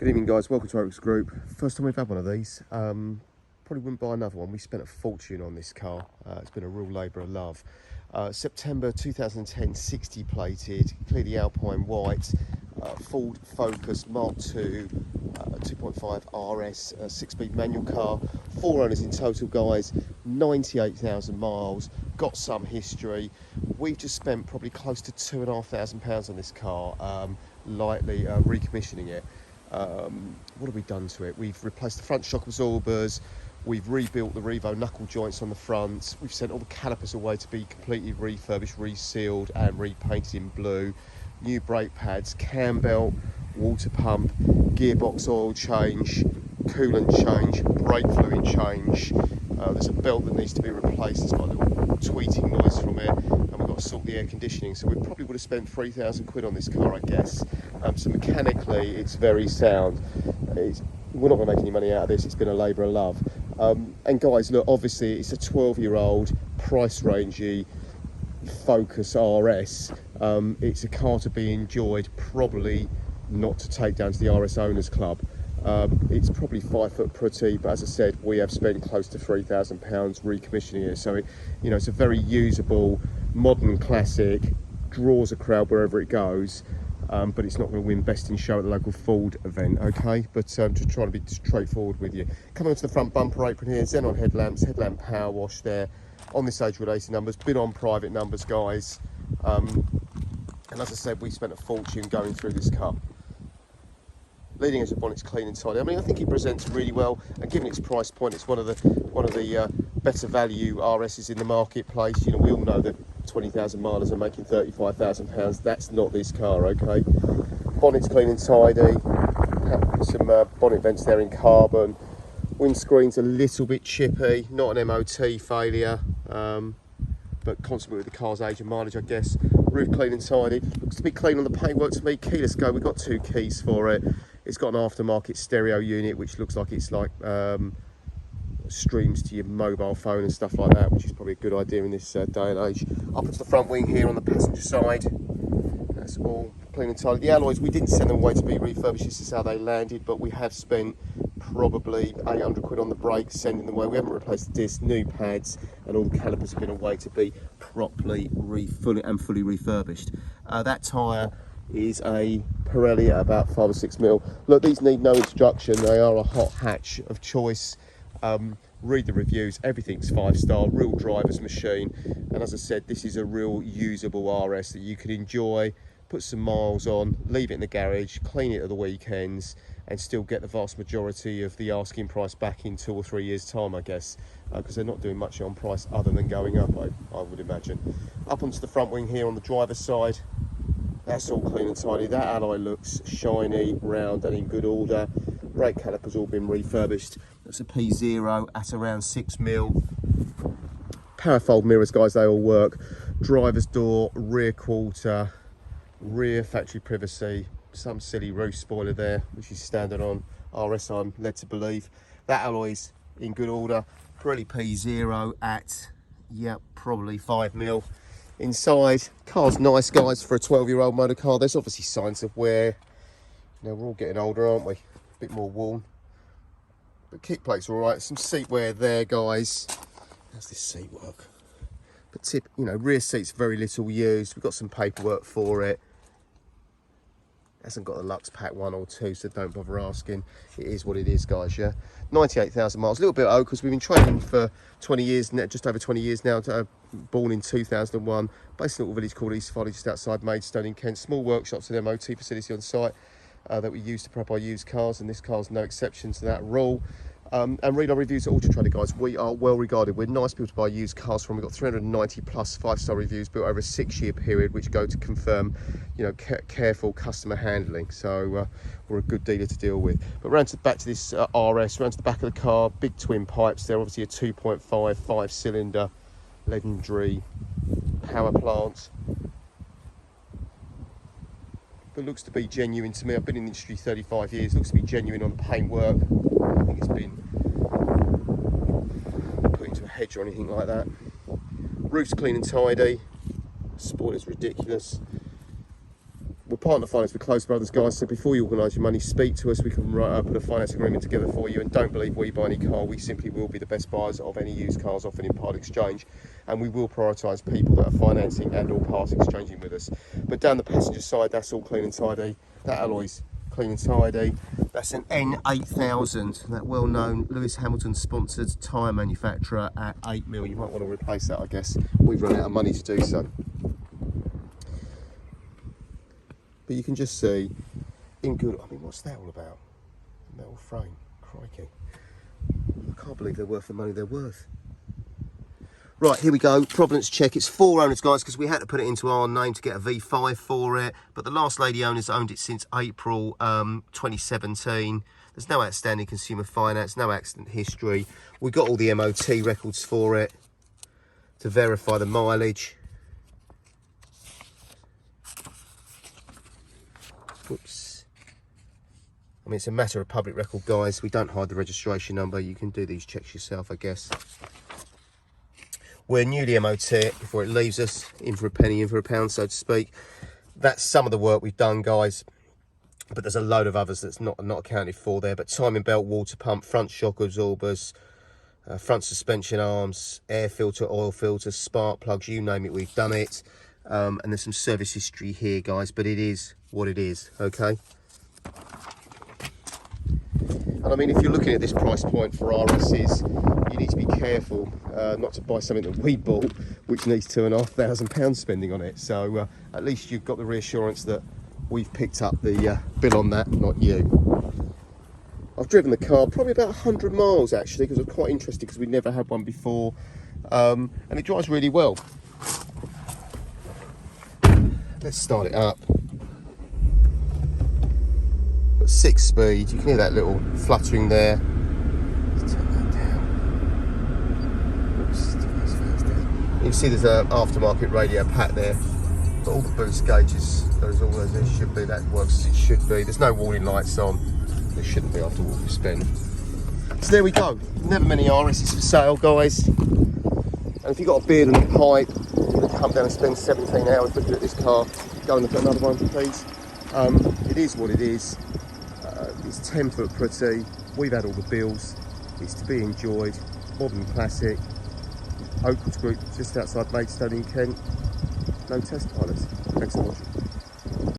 Good evening, guys. Welcome to Oaks Group. First time we've had one of these. Probably wouldn't buy another one. We spent a fortune on this car. It's been a real labour of love. September 2010, 60 plated, clearly Alpine white, Ford Focus Mark II, 2.5 RS, 6-speed manual car. 4 owners in total, guys. 98,000 miles. Got some history. We've just spent probably close to £2,500 on this car, lightly recommissioning it. What have we done to it? We've replaced the front shock absorbers, we've rebuilt the Revo knuckle joints on the front, we've sent all the calipers away to be completely refurbished, resealed and repainted in blue, new brake pads, Cambelt, water pump, gearbox oil change, coolant change, brake fluid change. There's a belt that needs to be replaced, it's got a little tweeting noise from it, and we've got to sort the air conditioning, so we probably would have spent 3,000 quid on this car, I guess. So mechanically it's very sound. We're not going to make any money out of this, it's been a labour of love. And guys, look, obviously it's a 12-year-old price rangey Focus RS. It's a car to be enjoyed, probably not to take down to the RS Owners Club. It's probably 5 foot pretty, but as I said, we have spent close to £3,000 recommissioning it. So it's a very usable, modern classic, draws a crowd wherever it goes. But it's not going to win Best in Show at the local Ford event, okay? But just trying to be straightforward with you. Coming onto the front bumper apron here, xenon headlamps, headlamp power wash there. On this age related numbers, been on private numbers, guys. And as I said, we spent a fortune going through this car. Leading edge of bonnet's clean and tidy. I mean, I think it presents really well, and given its price point, it's one of the better value RSs in the marketplace. You know, we all know that 20,000 milers are making £35,000. That's not this car, okay? Bonnet's clean and tidy. Some bonnet vents there in carbon. Windscreen's a little bit chippy, not an MOT failure, but constantly with the car's age and mileage, I guess. Roof clean and tidy. Looks to be clean on the paintwork to me. Keyless go. We've got 2 keys for it. It's got an aftermarket stereo unit, which looks like it's like streams to your mobile phone and stuff like that, which is probably a good idea in this day and age. Up into the front wing here on the passenger side. That's all clean and tidy. The alloys, we didn't send them away to be refurbished. This is how they landed, but we have spent probably 800 quid on the brakes, sending them away. We haven't replaced the discs, new pads, and all the calipers have been away to be properly fully refurbished. That tyre is a Pirelli at about 5 or 6 mil. Look, these need no introduction. They are a hot hatch of choice. Read the reviews, everything's 5-star, real driver's machine. And as I said, this is a real usable RS that you can enjoy, put some miles on, leave it in the garage, clean it at the weekends, and still get the vast majority of the asking price back in 2 or 3 years time, I guess, because they're not doing much on price other than going up, I would imagine. Up onto the front wing here on the driver's side, that's all clean and tidy. That alloy looks shiny, round and in good order. Brake calipers all been refurbished. That's a P0 at around 6 mil. Parafold mirrors, guys, they all work. Driver's door, rear quarter, rear factory privacy, some silly roof spoiler there, which is standard on RS, I'm led to believe. That alloy's in good order. Pirelli P0 at, probably 5 mil. Inside, car's nice, guys, for a 12-year-old motor car. There's obviously signs of wear. You know, we're all getting older, aren't we? A bit more worn. But kick plates are all right. Some seat wear there, guys. How's this seat work? But rear seat's very little used. We've got some paperwork for it. Hasn't got a Lux Pack 1 or 2, so don't bother asking. It is what it is, guys, yeah? 98,000 miles. A little bit old because we've been trading for 20 years, just over 20 years now. Born in 2001. Based in a little village called East Folly, just outside Maidstone in Kent. Small workshops and MOT facility on site that we use to prep our used cars, and this car's no exception to that rule. And read our reviews at Auto Trader, guys. We are well regarded. We're nice people to buy used cars from. We've got 390 plus 5-star reviews built over a 6-year period, which go to confirm, careful customer handling. So we're a good dealer to deal with. But back to this RS, round to the back of the car, big twin pipes there. Obviously a 2.5 5-cylinder legendary power plant. But looks to be genuine to me. I've been in the industry 35 years. Looks to be genuine on the paintwork. I think it's been put into a hedge or anything like that. Roof's clean and tidy. Spoiler's ridiculous. we're partner finance with Close Brothers, guys, so before you organise your money, speak to us. We can put a finance agreement together for you, and don't believe we buy any car. We simply will be the best buyers of any used cars offered in part exchange, and we will prioritise people that are financing and or part exchanging with us. But down the passenger side, that's all clean and tidy. That alloy's clean and tidy. That's an N8000, that well-known Lewis Hamilton sponsored tyre manufacturer at 8 mil. You might want to replace that, I guess. We've run out of money to do so. But you can just see, in good, I mean, what's that all about? Metal frame, crikey. I can't believe they're worth the money they're worth. Right, here we go, provenance check. It's 4 owners, guys, because we had to put it into our name to get a V5 for it. But the last lady owner's owned it since April 2017. There's no outstanding consumer finance, no accident history. We got all the MOT records for it to verify the mileage. Whoops. I mean, it's a matter of public record, guys. We don't hide the registration number. You can do these checks yourself, I guess. We're newly MOT it before it leaves us, in for a penny, in for a pound, so to speak. That's some of the work we've done, guys. But there's a load of others that's not accounted for there. But timing belt, water pump, front shock absorbers, front suspension arms, air filter, oil filter, spark plugs, you name it, we've done it. And there's some service history here, guys, but it is what it is, okay? And I mean, if you're looking at this price point for RSs, you need to be careful not to buy something that we bought, which needs £2,500 spending on it. So at least you've got the reassurance that we've picked up the bill on that, not you. I've driven the car probably about 100 miles actually, because I was quite interested because we'd never had one before, and it drives really well. Let's start it up. Got 6 speed, you can hear that little fluttering there. Let's turn that down. Oops, turn those fans down. You can see there's an aftermarket radio pack there. Got all the boost gauges, those all as they should be, that works as it should be. There's no warning lights on. There shouldn't be after what we've spent. So there we go. Never many RSs for sale, guys. And if you've got a beard and a pipe, you're going to come down and spend 17 hours looking at this car, go and look at another one, please. It is what it is. It's 10 foot pretty. We've had all the bills. It's to be enjoyed. Modern classic. Oakwood Group, just outside Maidstone in Kent. No test pilots. Thanks for watching.